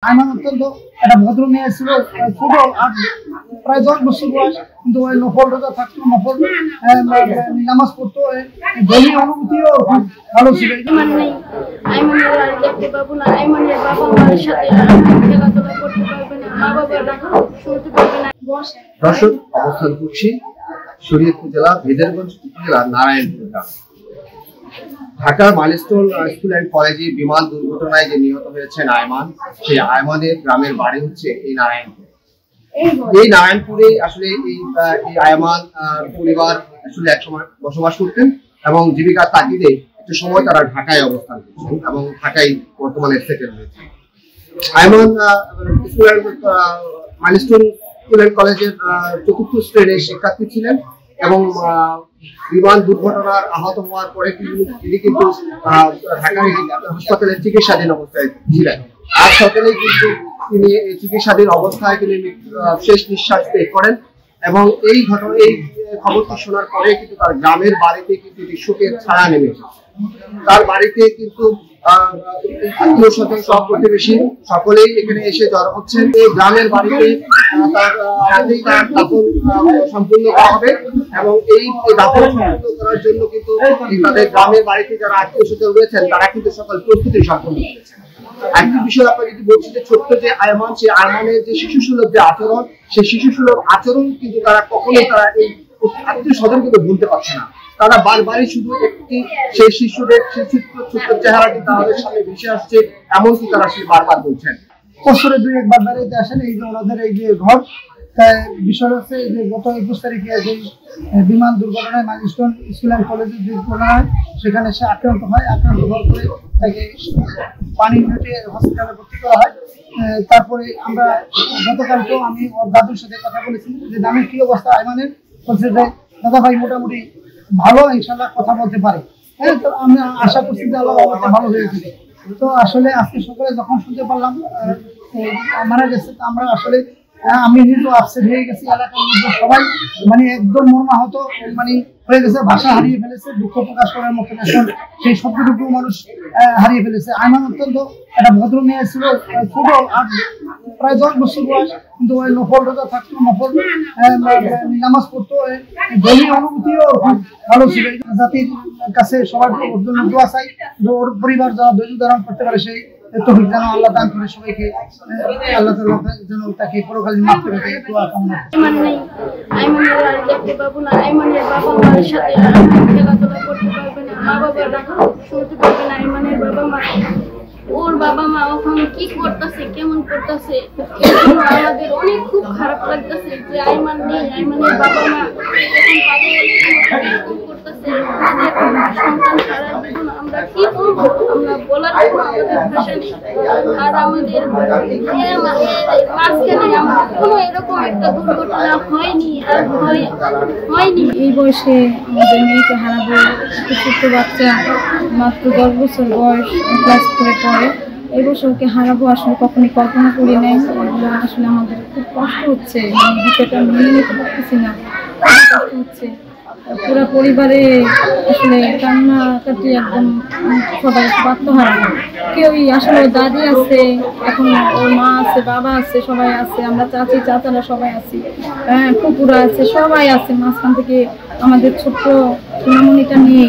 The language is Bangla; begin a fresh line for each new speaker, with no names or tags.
আমার অত্যন্ত একটা ভদ্র মেয়ে ছিল, ছোট আর প্রায় 10 বছর বয়স, কিন্তু ওই নফল রোজা থাকতো, নফল নামাজ পড়তো, দলীয় অনুভূতিও খুব ভালো ছিল।
দর্শক, অবস্থান করছি শরীয়তপুর জেলা ভেদেরগঞ্জ উপজেলা নারায়ণপুর গ্রাম। ঢাকার মাইলস্টোন স্কুল অ্যান্ড কলেজে বিমান দুর্ঘটনায় যে নিহত হয়েছেন আয়মান, সেই আয়মানের গ্রামের বাড়ি হচ্ছে এই নারায়ণপুর। এই নারায়ণপুরে আসলে এই আয়মান পরিবার আসলে একসময় বসবাস করতেন এবং জীবিকার তাগিদে একটু সময় তারা ঢাকায় অবস্থান করছেন এবং ঢাকায় বর্তমানে সেটেল হয়েছে। আয়মান মাইলস্টোন স্কুল অ্যান্ড কলেজের চতুর্থ শ্রেণীর শিক্ষার্থী ছিলেন এবং বিমান দুর্ঘটনার আহত হওয়ার পরে তিনি কিন্তু ঢাকার হাসপাতালে চিকিৎসাধীন অবস্থায় ছিলেন। আজ সকালে কিন্তু তিনি চিকিৎসাধীন অবস্থায় তিনি শেষ নিঃশ্বাস ত্যাগ করেন এবং এই খবরটি শোনার পরে কিন্তু তার গ্রামের বাড়িতে কিন্তু শোকের ছায়া নেমে এসেছে। তার বাড়িতে কিন্তু আত্মীয় স্বজন সব প্রতিবেশী সকলেই এখানে এসে জড়ো হচ্ছেন। এই গ্রামের বাড়িতে তার দাফন সম্পূর্ণ করা হবে এবং এই দাফন সম্পূর্ণ করার জন্য কিন্তু তাদের গ্রামের বাড়িতে যারা আত্মীয় স্বজন রয়েছেন তারা কিন্তু সকল প্রস্তুতি সম্পন্ন করেছেন। একটি বিষয় আপনাকে যদি বলছি যে ছোট্ট যে আয়মান, সেই আয়মানের যে শিশুসুলভ যে আচরণ, সেই শিশুসুলভ আচরণ কিন্তু তারা কখনোই তারা এই আত্মীয় স্বজন কিন্তু ভুলতে পারছে না। তারা বারবারই শুধু একটি সেই শিশুদের ছোট্ট চেহারাটি তাদের সামনে ভেসে আসছে, এমনকি তারা সেই বারবার বলছেন।
বছরে 2-1 বার বেড়াইতে আসেন এই যে ওনাদের এই যে ঘর। বিষয় হচ্ছে যে গত 21 তারিখে যে বিমান দুর্ঘটনায় মাইলস্টোন স্কুল অ্যান্ড কলেজের দুর্ঘটনা হয়, সেখানে সে আক্রান্ত হয়। আক্রান্ত হওয়ার পরে তাকে পানি ইউনিটে হসপিটালে ভর্তি করা হয়। তারপরে আমরা গতকালকেও আমি ওর দাদুর সাথে কথা বলেছি যে দামের কি অবস্থা আয়মানের। বলছে যে দাদা ভাই মোটামুটি ভালো, ইনশাল্লাহ কথা বলতে পারে। হ্যাঁ, তো আমরা আশা করছি যে আল্লাহ ভালো হয়ে যাবে। তো আসলে আজকে সকালে যখন শুনতে পারলাম মারা গেছে, আমরা আসলে আমি নিজেও আপসেট হয়ে গেছি। এলাকার মধ্যে সবাই মানে একদম মর্মাহত মানে হয়ে গেছে, ভাষা হারিয়ে ফেলেছে, দুঃখ প্রকাশ করার মতো এখন সেই শব্দটুকু মানুষ হারিয়ে ফেলেছে। আয়মান অত্যন্ত একটা ভদ্র মেয়ে ছিল, ছোট আর প্রায় 10 বছর বয়স, কিন্তু ওই নফল রোজা থাকতো, নফল নামাজ পড়তো, দলীয় অনুভূতিও খুব ভালো ছিল। জাতির কাছে সবার জন্য দোয়া চাই, ওর পরিবার যারা ধৈর্য ধারণ করতে পারে সেই তৌফিক যেন আল্লাহ দান করে সবাইকে। আল্লাহ তাআলা যেন তাকে পরকালে মাফ করে দেয়, দোয়া কামনা।
আয়মানের আর দেখতে পাবো না, আয়মানের বাবা মার সাথে খেলাধুলা করতে পারবে না, মা বাবারা শুনতে পারবে না। আয়মানের বাবা মা, ওর বাবা মা ওখানে কি করতেছে, কেমন করতেছে, আমাদের অনেক খুব খারাপ লাগতেছে যে আয়মান নেই, আয়মানের বাবা মা এখন করতেছে, সন্তান সারা জীবন আমরা কি করবো, আমরা বলার আমাদের ভাষা নেই। আর আমাদের মাঝখানে আমাদের কোনো এরকম একটা দুর্ঘটনা হয়নি আর হয়নি।
এই বয়সে আমাদের মেয়েকে হারাবো, ছোট্ট বাচ্চা, মাত্র 10 বছর বয়স, ক্লাস 4-এ পড়ে। এই বছর ওকে হারাবো আসলে কখনই কল্পনা করি নাই। আসলে আমাদের খুব কষ্ট হচ্ছে, বিষয়টা মেনে নিতে পারতেছি না, কষ্ট হচ্ছে। পুরো পরিবারে আসলে কান্নাকাটি, একদম সবাই আত্মহারা। কেউই আসলে দাদি আছে, এখন ওর মা আছে, বাবা আছে, সবাই আছে, আমরা চাচি চাচারা সবাই আছি, হ্যাঁ কুকুরা আছে, সবাই আছে। মাঝখান থেকে আমাদের ছোট্ট সোনামণিটা নিয়ে